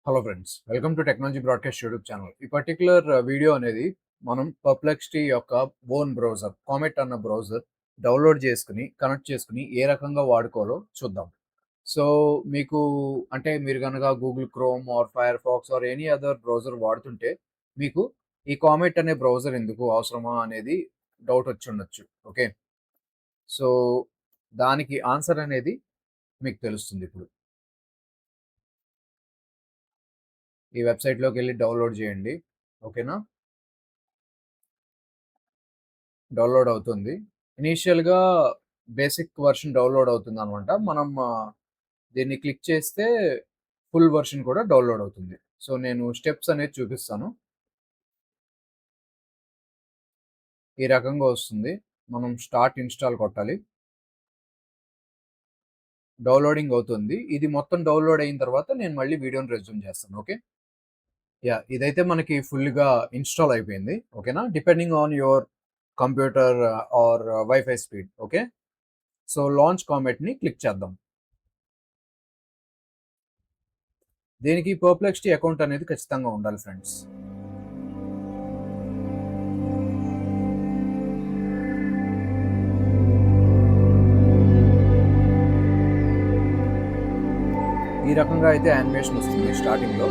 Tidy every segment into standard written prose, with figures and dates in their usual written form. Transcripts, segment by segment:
Hello friends, welcome to technology broadcast YouTube channel. ఈ particular video అనేది మనం Perplexity యొక్క ఓన్ బ్రౌజర్ కామెట్ అన్న బ్రౌజర్ డౌన్లోడ్ చేసుకుని కనెక్ట్ చేసుకుని ఏ రకంగా వాడుకోవాలో చూద్దాం. సో మీకు అంటే మీరు కనుక Google Chrome or Firefox or any other browser వాడుతుంటే మీకు ఈ కామెట్ అనే బ్రౌజర్ ఎందుకు అవసరమా అనేది డౌట్ వచ్చి ఉండొచ్చు. ఓకే, సో దానికి ఆన్సర్ అనేది మీకు తెలుస్తుంది ఇప్పుడు. ఈ వెబ్సైట్లోకి వెళ్ళి డౌన్లోడ్ చేయండి. ఓకేనా, డౌన్లోడ్ అవుతుంది. ఇనీషియల్‌గా బేసిక్ వెర్షన్ డౌన్లోడ్ అవుతుందనమాట. మనం దీన్ని క్లిక్ చేస్తే ఫుల్ వెర్షన్ కూడా డౌన్లోడ్ అవుతుంది. సో, నేను స్టెప్స్ అనేది చూపిస్తాను. ఈ రకంగా వస్తుంది. మనం స్టార్ట్ ఇన్‌స్టాల్ కొట్టాలి. డౌన్లోడింగ్ అవుతుంది. ఇది మొత్తం డౌన్లోడ్ అయిన తర్వాత నేను మళ్ళీ వీడియోని రెజ్యూమ్ చేస్తాను. ఓకే. యాహ్! ఇదైతే మనకి ఫుల్‌గా ఇన్‌స్టాల్ అయిపోయింది. ఓకేనా. Depending on your computer or wifi speed. Okay. So, launch కామెట్‌ని క్లిక్ చేద్దాం. దీనికి పర్ప్లెక్సిటీ అకౌంట్ అనేది ఖచ్చితంగా ఉండాలి ఫ్రెండ్స్. ఈ రకంగా అయితే యానిమేషన్ వస్తుంది స్టార్టింగ్‌లో.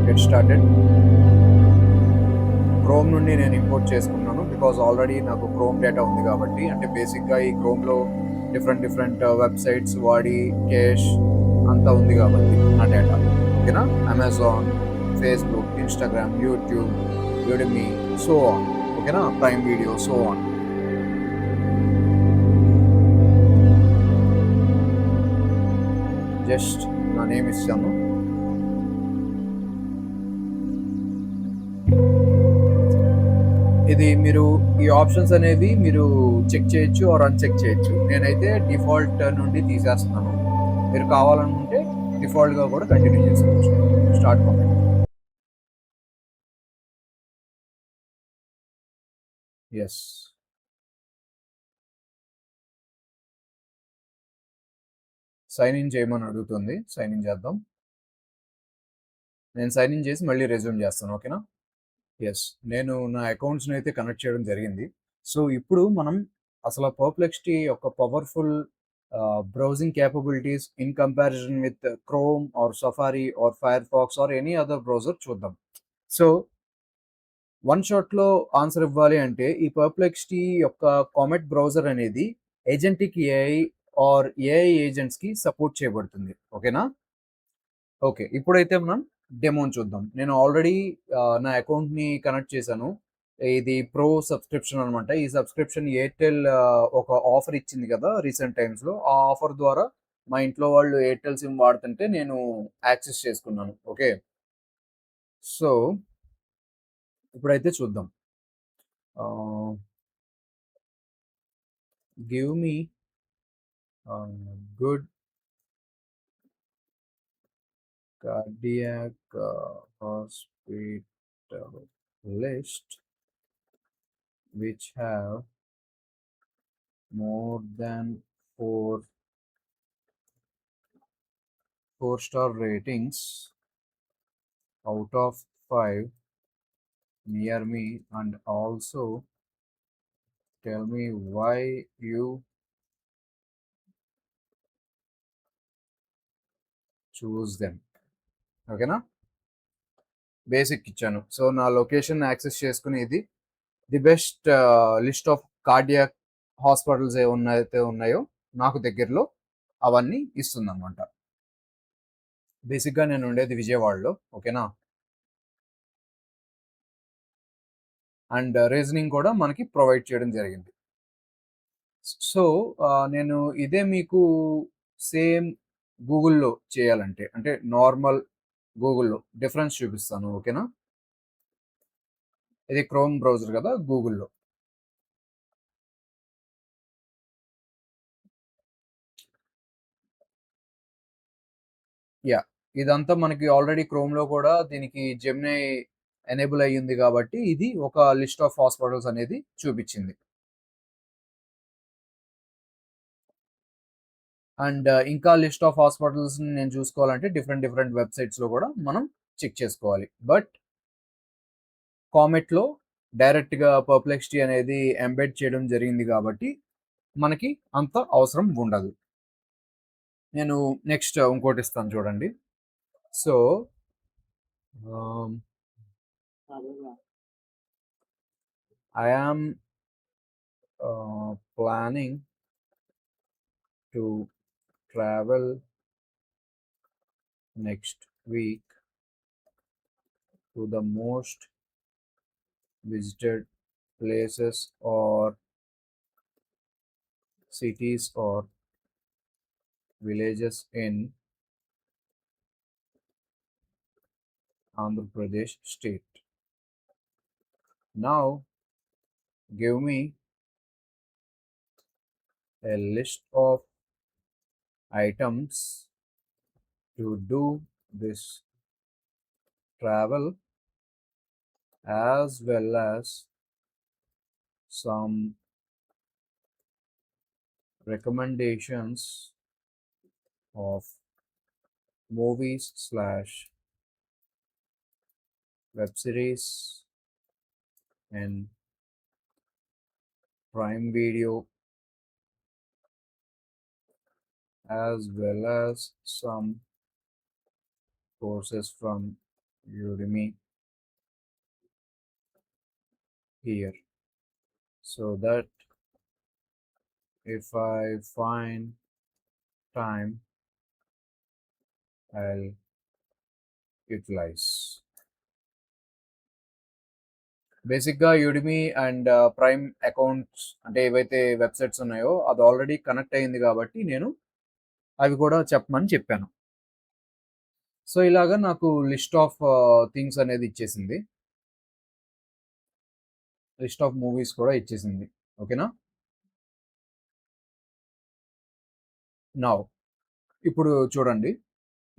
Get started. క్రోమ్ నుండి నేను ఇంపోర్ట్ చేసుకున్నాను బికాజ్ ఆల్రెడీ నాకు క్రోమ్ డేటా ఉంది కాబట్టి. అంటే బేసిక్గా ఈ క్రోమ్లో డిఫరెంట్ వెబ్సైట్స్ వాడి క్యాష్ అంతా ఉంది కాబట్టి నా డేటా. ఓకేనా. Amazon, Facebook, Instagram, YouTube, Udemy, so on. ఓకేనా. Prime video, so on. Just నా నేమ్ ఇస్తాను. ఇది మీరు ఈ ఆప్షన్స్ అనేవి మీరు చెక్ చేయొచ్చు ఆర్ అన్చెక్ చేయొచ్చు. నేనైతే డిఫాల్ట్ నుండి తీసేస్తున్నాను. మీరు కావాలనుకుంటే డిఫాల్ట్గా కూడా కంటిన్యూ చేసుకోవచ్చు. Start comment. Yes, sign in చేయమని అడుగుతుంది. సైన్ ఇన్ చేద్దాం. నేను సైన్ ఇన్ చేసి మళ్ళీ రెజ్యూమ్ చేస్తాను. ఓకేనా. ఎస్, నేను నా అకౌంట్స్ని అయితే కనెక్ట్ చేయడం జరిగింది. సో ఇప్పుడు మనం అసలు పర్ప్లెక్సిటీ యొక్క powerful browsing capabilities in comparison with Chrome or Safari or Firefox or any other browser చూద్దాం. సో వన్ షాట్లో ఆన్సర్ ఇవ్వాలి అంటే ఈ పర్ప్లెక్సిటీ యొక్క కామెట్ బ్రౌజర్ అనేది ఏజెంటిక్ ఏఐ ఆర్ ఏఐ ఏజెంట్స్కి సపోర్ట్ చేయబడుతుంది. ఓకేనా. ఓకే, ఇప్పుడైతే మనం డెమోని చూద్దాం. నేను ఆల్రెడీ నా అకౌంట్‌ని కనెక్ట్ చేశాను. ఇది ప్రో సబ్స్క్రిప్షన్ అనమాట. ఈ సబ్స్క్రిప్షన్ ఎయిర్‌టెల్ ఒక ఆఫర్ ఇచ్చింది కదా రీసెంట్ టైమ్స్‌లో. ఆ ఆఫర్ ద్వారా మా ఇంట్లో వాళ్ళు ఎయిర్‌టెల్ సిమ్ వాడుతుంటే నేను యాక్సెస్ చేసుకున్నాను. ఓకే. సో, ఇప్పుడైతే చూద్దాం. ఆహ్, give me good cardiac hospital list which have more than four-star ratings out of 5 near me, and also tell me why you choose them. ఓకేనా. బేసిక్ ఇచ్చాను. సో నా location access చేసుకుని ఇది the best list of cardiac hospitals ఏవైతే ఉన్నాయో నాకు దగ్గరలో అవన్నీ ఇస్తుందన్నమాట. బేసిక్గా నేను ఉండేది విజయవాడలో. ఓకేనా. అండ్ రీజనింగ్ కూడా మనకి ప్రొవైడ్ చేయడం జరిగింది. సో నేను ఇదే మీకు సేమ్ గూగుల్‌లో చేయాలంటే అంటే నార్మల్ గూగుల్‌లో డిఫరెన్స్ చూపిస్తాను. ఓకేనా. ఇది క్రోమ్ బ్రౌజర్ కదా గూగుల్‌లో. యాహ్! ఇదంతా మనకి ఆల్రెడీ క్రోమ్‌లో కూడా దీనికి జెమినీ ఎనేబుల్ అయ్యింది కాబట్టి ఇది ఒక లిస్ట్ ఆఫ్ హాస్పిటల్స్ అనేది చూపిచ్చింది. అండ్ ఇంకా లిస్ట్ ఆఫ్ హాస్పిటల్స్ని నేను చూసుకోవాలంటే డిఫరెంట్ డిఫరెంట్ వెబ్సైట్స్లో కూడా మనం చెక్ చేసుకోవాలి. బట్ కామెట్లో డైరెక్ట్గా పర్ప్లెక్సిటీ అనేది ఎంబెడ్ చేయడం జరిగింది కాబట్టి మనకి అంత అవసరం ఉండదు. నేను నెక్స్ట్ ఇంకోటి ఇస్తాను చూడండి. So I am planning to travel next week to the most visited places or cities or villages in Andhra Pradesh state. Now give me a list of items to do this travel, as well as some recommendations of movies slash web series and Prime Video, as well as some courses from Udemy here, so that if I find time, I'll utilize. బేసిక్గా యూడిమీ and prime accounts అంటే ఏవైతే websites ఉన్నాయో అది already connect అయింది కాబట్టి నేను అవి కూడా చెప్పమని చెప్పాను. సో ఇలాగా నాకు లిస్ట్ ఆఫ్ థింగ్స్ అనేది ఇచ్చేసింది, లిస్ట్ ఆఫ్ మూవీస్ కూడా ఇచ్చేసింది. ఓకేనా? నౌ ఇప్పుడు చూడండి,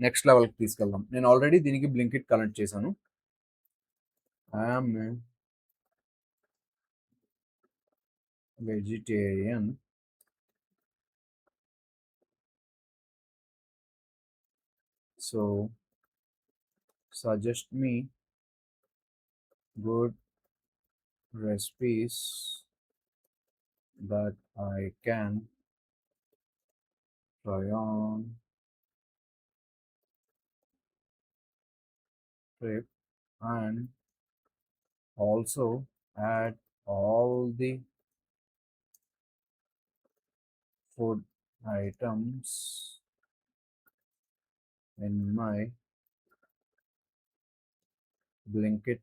నెక్స్ట్ లెవెల్కి తీసుకెళ్దాం. నేను ఆల్రెడీ దీనికి బ్లింకిట్ కనెక్ట్ చేశాను. I'm vegetarian, so suggest me good recipes that I can try on trip, and also add all the food items in my Blinkit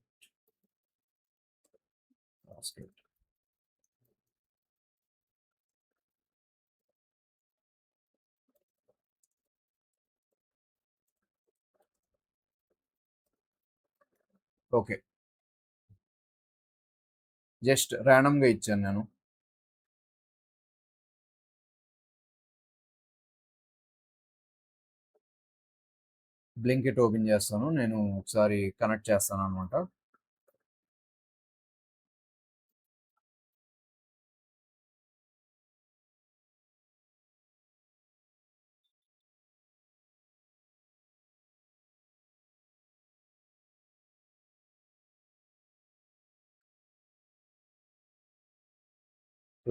basket. Okay, just ర్యాండమ్గా ఇచ్చాను నేను. బ్లింకిట్ ఓపెన్ చేస్తాను, నేను ఒకసారి connect చేస్తాను అనమాట.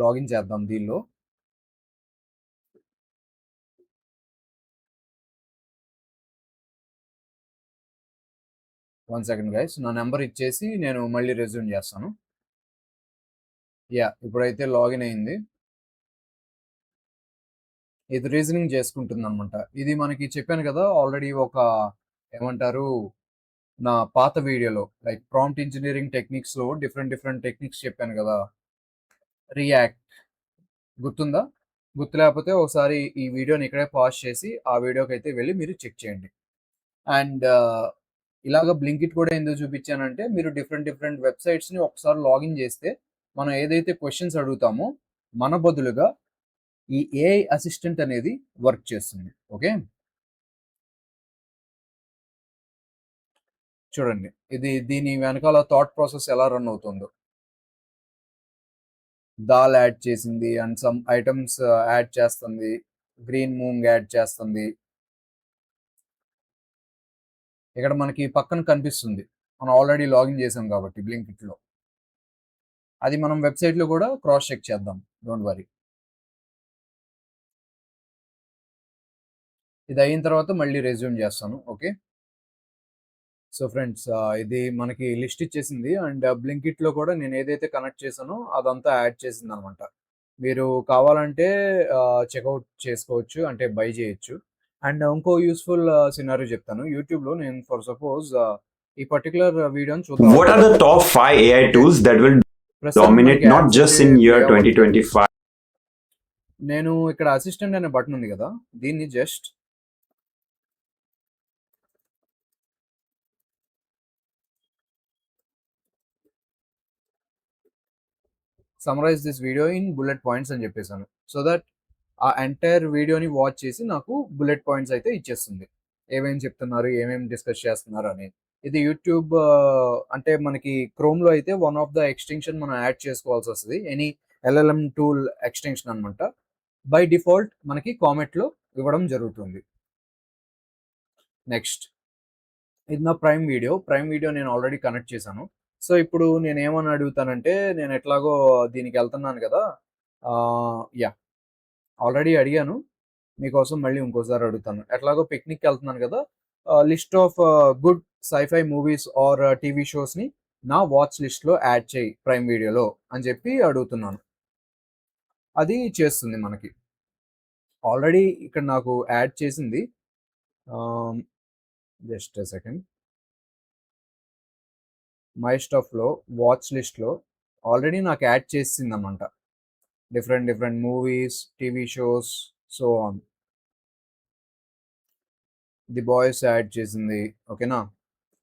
Login చేద్దాం దీనిలో. వన్ సెకండ్ గైస్, నా నెంబర్ ఇచ్చేసి నేను మళ్ళీ రెజ్యూమ్ చేస్తాను. యా, ఇప్పుడైతే లాగిన్ అయింది. ఇది రీజనింగ్ చేసుకుంటుంది అనమాట. ఇది మనకి చెప్పాను కదా ఆల్రెడీ, ఒక ఏమంటారు, నా పాత వీడియోలో లైక్ ప్రాంప్ట్ ఇంజనీరింగ్ టెక్నిక్స్లో డిఫరెంట్ డిఫరెంట్ టెక్నిక్స్ చెప్పాను కదా. రియాక్ట్ గుర్తుందా? గుర్తు లేకపోతే ఒకసారి ఈ వీడియోని ఇక్కడే పాజ్ చేసి ఆ వీడియోకి అయితే వెళ్ళి మీరు చెక్ చేయండి. అండ్ ఇలాగ బ్లింకిట్ కూడా ఎందుకు చూపించానంటే, మీరు డిఫరెంట్ డిఫరెంట్ వెబ్సైట్స్ని ఒకసారి లాగిన్ చేస్తే మనం ఏదైతే క్వశ్చన్స్ అడుగుతామో మన బదులుగా ఈ ఏఐ అసిస్టెంట్ అనేది వర్క్ చేస్తుంది. ఓకే, చూడండి ఇది దీని వెనకాల థాట్ ప్రాసెస్ ఎలా రన్ అవుతుందో. దాల్ యాడ్ చేసింది అండ్ సమ్ ఐటమ్స్ యాడ్ చేస్తుంది. గ్రీన్ మూంగ్ యాడ్ చేస్తుంది. ఇక్కడ మనకి పక్కన కనిపిస్తుంది. మనం ఆల్రెడీ లాగిన్ చేసాం కాబట్టి బ్లింకిట్‌లో. అది మనం వెబ్‌సైట్‌లో కూడా క్రాస్ చెక్ చేద్దాం. Don't worry. ఇది అయిన తర్వాత మళ్ళీ రెజ్యూమ్ చేస్తాను. ఓకే. సో ఫ్రెండ్స్ ఇది మనకి లిస్ట్ ఇచ్చేసింది. అండ్ బ్లింకిట్‌లో కూడా నేను ఏదైతే కనెక్ట్ చేశానో అదంతా యాడ్ చేసిందనమాట. మీరు కావాలంటే చెక్‌ఔట్ చేసుకోవచ్చు. అంటే బై చేయొచ్చు. అండ్ ఇంకో యూజ్‌ఫుల్ సినారియో చెప్తాను. యూట్యూబ్‌లో నేను ఫర్ సపోజ్ ఈ పర్టిక్యులర్ వీడియోని చూద్దాం. What are the top 5 AI tools that will ప్రస్తుతానికి dominate మనకి not యాడ్స్ just అయితే in ప్లే year అవ్వట్లేదు. 2025? నేను ఇక్కడ అసిస్టెంట్ అనే బటన్ ఉంది కదా! దీన్ని just summarise this video in bullet points అని చెప్పేసాను. సో దట్ ఆ ఎంటైర్ వీడియోని వాచ్ చేసి నాకు బుల్లెట్ పాయింట్స్ అయితే ఇచ్చేస్తుంది. ఏమేమి చెప్తున్నారు, ఏమేమి డిస్కస్ చేస్తున్నారు అనేది. ఇది యూట్యూబ్ అంటే మనకి క్రోమ్‌లో అయితే వన్ ఆఫ్ ద ఎక్స్‌టెన్షన్ మనం యాడ్ చేసుకోవాల్సి వస్తది. ఎనీ ఎల్ఎల్ఎం టూల్ ఎక్స్‌టెన్షన్ అనమాట. బై డిఫాల్ట్ మనకి కామెట్‌లో ఇవ్వడం జరుగుతుంది. నెక్స్ట్ ఇది నా ప్రైమ్ వీడియో. ప్రైమ్ వీడియో నేను ఆల్రెడీ కనెక్ట్ చేశాను. సో, ఇప్పుడు నేనేమని అడుగుతానంటే, నేను ఎట్లాగో దీనికెళ్తున్నాను గదా! యాహ్! ఆల్రెడీ అడిగాను. మీకోసం మళ్ళీ ఇంకోసారి అడుగుతాను. ఎట్లాగో పిక్నిక్‌కెళ్తున్నాను గదా! List of good sci-fi movies or TV షోస్‌ని నా వాచ్ లిస్ట్‌లో యాడ్ చేయి ప్రైమ్ వీడియోలో అని చెప్పి అడుగుతున్నాను. అది చేస్తుంది మనకి. ఆల్రెడీ ఇక్కడ నాకు యాడ్ చేసింది. Ah, just a second. My స్టఫ్‌లో వాచ్ లిస్ట్‌లో ఆల్రెడీ నాకు యాడ్ చేసేసిందనమాట. Different different movies, TV shows so on. 'The boys' add చేసింది. ఓకేనా?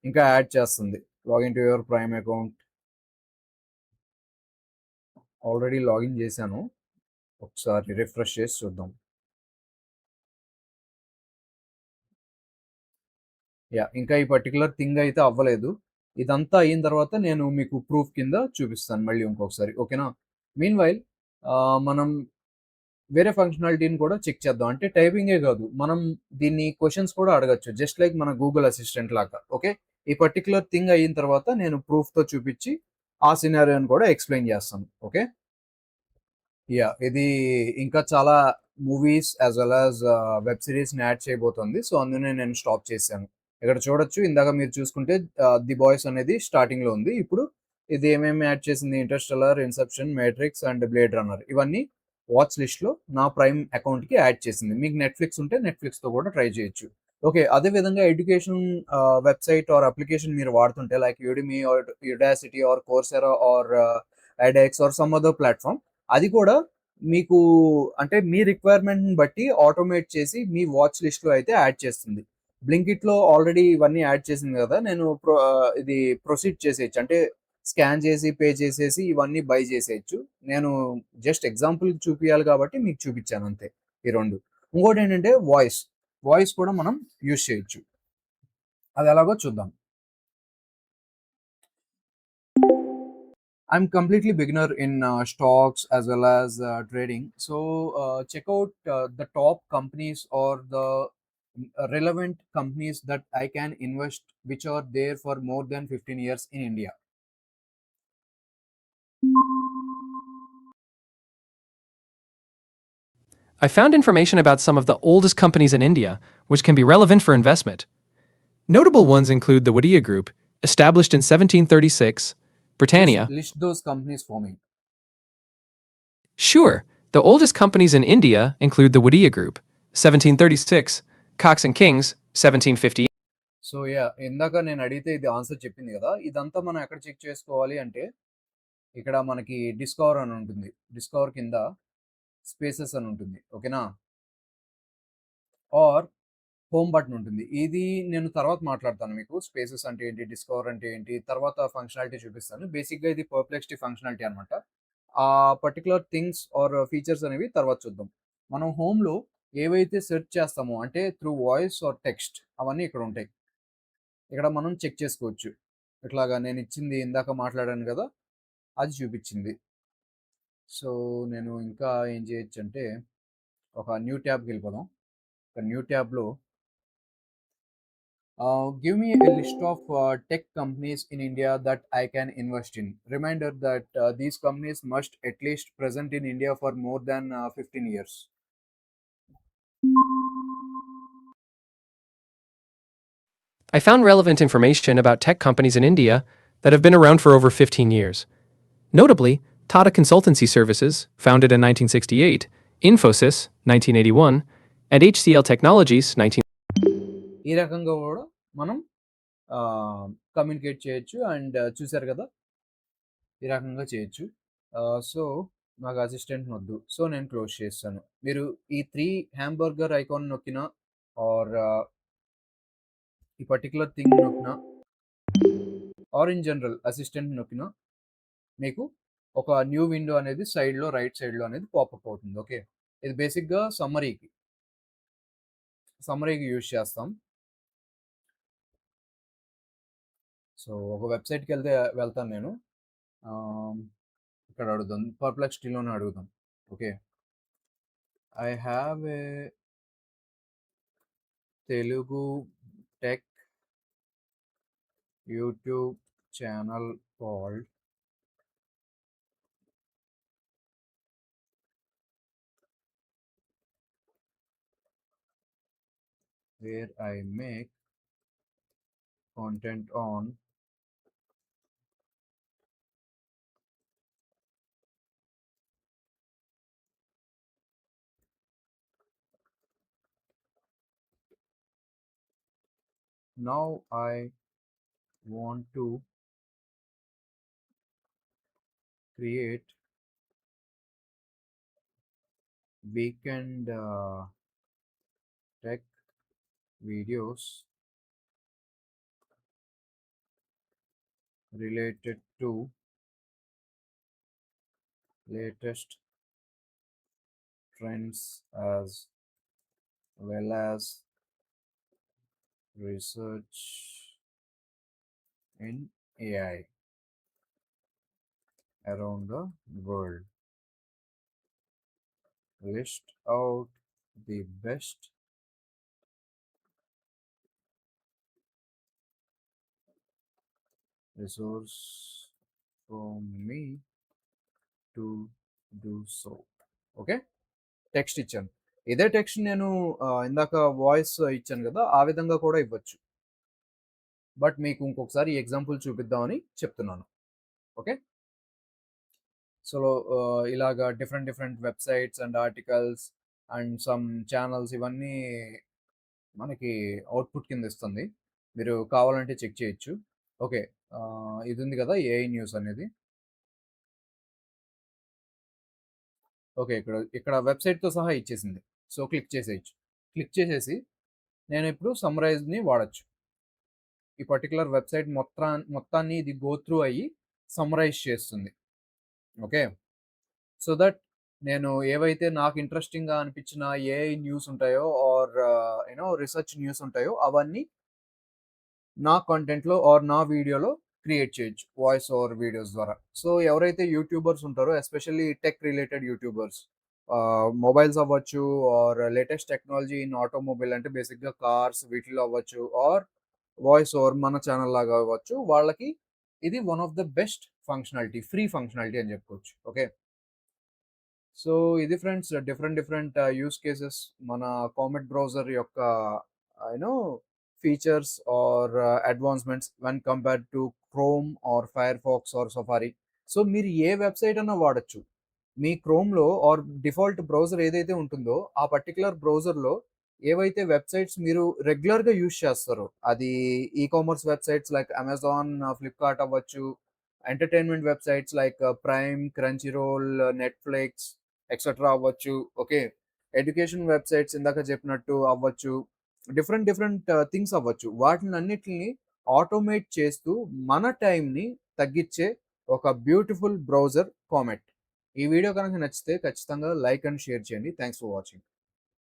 ఇంకా యాడ్ చేస్తుంది. Login to your Prime account. Already login చేశాను. ఒకసారి రిఫ్రెష్ చేసి చూద్దాం. యాహ్! ఇంకా ఈ పర్టిక్యులర్ థింగ్ అయితే అవ్వలేదు. ఇదంతా అయిన తర్వాత నేను మీకు ప్రూఫ్ కింద చూపిస్తాను మళ్ళీ ఇంకొకసారి. ఓకేనా? మీన్‌వైల్ మనం వేరే ఫంక్షనాలిటీని కూడా చెక్ చేద్దాం. అంటే టైపింగే కాదు. మనం దీన్ని క్వెషన్స్ కూడా అడగొచ్చు. జస్ట్ లైక్ మన గూగుల్ అసిస్టెంట్ లాగా. ఓకే. ఈ పర్టిక్యులర్ థింగ్ అయిన తర్వాత నేను ప్రూఫ్‌తో చూపించి ఆ సినారియోని కూడా ఎక్స్‌ప్లెయిన్ చేస్తాను. ఓకే. యాహ్! ఇది ఇంకా చాలా movies as well as web సీరీస్‌ని యాడ్ చేయబోతోంది. సో, అందుకనే నేను స్టాప్ చేశాను. ఇక్కడ చూడొచ్చు ఇందాక మీరు చూసుకుంటే 'ది బాయ్స్' అనేది స్టార్టింగ్‌లో ఉంది. ఇప్పుడు ఇది ఏమేమి యాడ్ చేసింది 'Interstellar', 'Inception', 'Matrix' and 'Blade Runner' ఇవన్నీ వాచ్ లిస్ట్‌లో నా ప్రైమ్ అకౌంట్‌కి యాడ్ చేసింది. మీకు నెట్‌ఫ్లిక్స్ ఉంటే నెట్‌ఫ్లిక్స్‌తో కూడా ట్రై చేయొచ్చు. ఓకే. అదే విధంగా ఎడ్యుకేషన్ వెబ్‌సైట్ ఆర్ అప్లికేషన్ మీరు వాడుతుంటే like Udemy or Udacity or Coursera or edX or some other platform అది కూడా మీకు అంటే మీ రిక్వైర్మెంట్‌ని బట్టి ఆటోమేట్ చేసి మీ వాచ్ లిస్ట్‌లో అయితే యాడ్ చేస్తుంది. బ్లింకిట్‌లో ఆల్రెడీ ఇవన్నీ యాడ్ చేసింది కదా! నేను ఇది ప్రొసీడ్ చేసేయొచ్చు. అంటే స్కాన్ చేసి, పే చేసేసి ఇవన్నీ బై చేసేయొచ్చు. నేను జస్ట్ ఎగ్జాంపుల్‌కి చూపియాలి కాబట్టి మీకు చూపించాను అంతే ఈ 2. ఇంకోటేంటంటే వాయిస్. వాయిస్ కూడా మనం యూజ్ చేయొచ్చు. అది ఎలాగో చూద్దాం. I'm completely beginner in stocks as well as trading. So check out the top companies or the relevant companies that I can invest, which are there for more than 15 years in India. I found information about some of the oldest companies in India, which can be relevant for investment. Notable ones include the Wadia Group, established in 1736, Please Britannia. list those companies for me. Sure, the oldest companies in India include the Wadia Group, 1736, Cox and Kings, 1750. So ఇందాక నేను అడిగితే ఇది answer చెప్పింది కదా! ఇదంతా మనం ఎక్కడ check చేసుకోవాలి అంటే, ఇక్కడ మనకి డిస్కవర్ అని ఉంటుంది. డిస్కవర్ కింద స్పేసెస్ అని ఉంటుంది. ఓకేనా? ఆర్ హోమ్ బటన్ ఉంటుంది. ఇది నేను తర్వాత మాట్లాడతాను మీకు. స్పేసెస్ అంటే ఏంటి? డిస్కవర్ అంటే ఏంటి? తర్వాత ఫంక్షనాలిటీ చూపిస్తాను. బేసిక్‌గా ఇది పర్‌ప్లెక్సిటీ ఫంక్షనాలిటీ అనమాట. ఆ పర్టిక్యులర్ థింగ్స్ ఆర్ ఫీచర్స్ అనేవి తర్వాత చూద్దాం. మనం హోమ్‌లో ఏవైతే సెర్చ్ చేస్తామో అంటే త్రూ వాయిస్ ఆర్ టెక్స్ట్ అవన్నీ ఇక్కడ ఉంటాయి. ఇక్కడ మనం చెక్ చేసుకోవచ్చు. ఇట్లాగా నేను ఇచ్చింది ఇందాక మాట్లాడాను కదా! అది చూపించింది. సో, నేను ఇంకా ఏం చేయొచ్చంటే ఒక న్యూ ట్యాబ్కి వెళ్ళిపోదాం. ఒక న్యూ ట్యాబ్లో give me a list of tech companies in India that I can invest in. Reminder that these companies must at least present in India for more than 15 years. I found relevant information about tech companies in India that have been around for over 15 years. Notably, Tata Consultancy Services, founded in 1968, Infosys, 1981, and HCL Technologies, 19. ఈ రకంగా కూడా మనం communicate చేయొచ్చు and చూసారు కదా ఈ రకంగా చేయొచ్చు. సో నాకు అసిస్టెంట్ వద్దు, సో నేను క్లోజ్ చేస్తాను. మీరు ఈ 3 హ్యాంబర్గర్ ఐకాన్ నొక్కినా ఆర్ ఈ పర్టికులర్ థింగ్ నొక్కినా ఆర్ ఇన్ జనరల్ అసిస్టెంట్ నొక్కినా మీకు ఒక న్యూ విండో అనేది సైడ్లో రైట్ సైడ్లో అనేది పాపప్ అవుతుంది. ఓకే, ఇది బేసిక్గా సమ్మరీకి యూజ్ చేస్తాం. సో ఒక వెబ్సైట్కి వెళ్తాను నేను. ఇక్కడ అడుగుదాం, పర్ప్లెక్సిటీలోనే అడుగుదాం. Okay, I have a Telugu tech YouTube channel called where I make content on now I want to create weekend tech videos related to latest trends as well as research in AI around the world. List out the best resource from me to do so. Okay, text ఇచ్చాను. ఇదే text నేను ఇందాక voice ఇచ్చాను కదా, ఆ విధంగా కూడా ఇవ్వచ్చు. బట్ మీకు ఇంకొకసారి ఎగ్జాంపుల్ చూపిద్దామని చెప్తున్నాను. ఓకే, సో ఇలాగా different websites and articles and some channels ఇవన్నీ మనకి అవుట్పుట్ కింద ఇస్తుంది. మీరు కావాలంటే చెక్ చేయొచ్చు. ఓకే, ఇది ఉంది కదా ఏఐ న్యూస్ అనేది. ఓకే, ఇక్కడ వెబ్సైట్తో సహా ఇచ్చేసింది. సో క్లిక్ చేసేయచ్చు. క్లిక్ చేసేసి నేను ఇప్పుడు సమ్మరైజ్ని వాడచ్చు. ఈ పర్టికులర్ వెబ్సైట్ మొత్తాన్ని ఇది గో త్రూ అయ్యి సమ్మరైజ్ చేస్తుంది. ఓకే, సో దట్ నేను ఏవైతే నాకు ఇంట్రెస్టింగ్గా అనిపించిన ఏఐ న్యూస్ ఉంటాయో ఆర్ రీసెర్చ్ న్యూస్ ఉంటాయో అవన్నీ నా కంటెంట్లో ఆర్ నా వీడియోలో క్రియేట్ చేయొచ్చు వాయిస్ ఓవర్ వీడియోస్ ద్వారా. సో ఎవరైతే యూట్యూబర్స్ ఉంటారో, especially tech related YouTubers, mobiles అవ్వచ్చు or latest technology in automobile అంటే బేసిక్గా కార్స్ వీటిలో అవ్వచ్చు ఆర్ వాయిస్ ఓవర్ మన ఛానల్ లాగా అవ్వచ్చు, వాళ్ళకి ఇది one of the best functionality, free functionality అని చెప్పుకోవచ్చు. ఓకే, సో ఇది ఫ్రెండ్స్ డిఫరెంట్ యూస్ కేసెస్ మన కామెట్ బ్రౌజర్ యొక్క features or advancements when compared to Chrome or Firefox or Safari. So మీరు ఏ వెబ్సైట్ అన్నా వాడచ్చు. మీ క్రోమ్లో ఆర్ డిఫాల్ట్ బ్రౌజర్ ఏదైతే ఉంటుందో ఆ పర్టికులర్ బ్రౌజర్లో ఏవైతే వెబ్సైట్స్ మీరు రెగ్యులర్గా యూజ్ చేస్తారో, అది ecommerce websites like Amazon, Flipkart అవ్వచ్చు, entertainment websites like Prime, Crunchyroll, Netflix etcetera అవ్వచ్చు. ఓకే, ఎడ్యుకేషన్ వెబ్సైట్స్ ఇందాక చెప్పినట్టు అవ్వచ్చు, డిఫరెంట్ థింగ్స్ అవ్వచ్చు. వాటిని అన్నిటిని ఆటోమేట్ చేస్తూ మన టైంని తగ్గించే ఒక బ్యూటిఫుల్ బ్రౌజర్ కామెట్. ఈ వీడియో కనుక నచ్చితే ఖచ్చితంగా లైక్ అండ్ షేర్ చేయండి. Thanks for watching.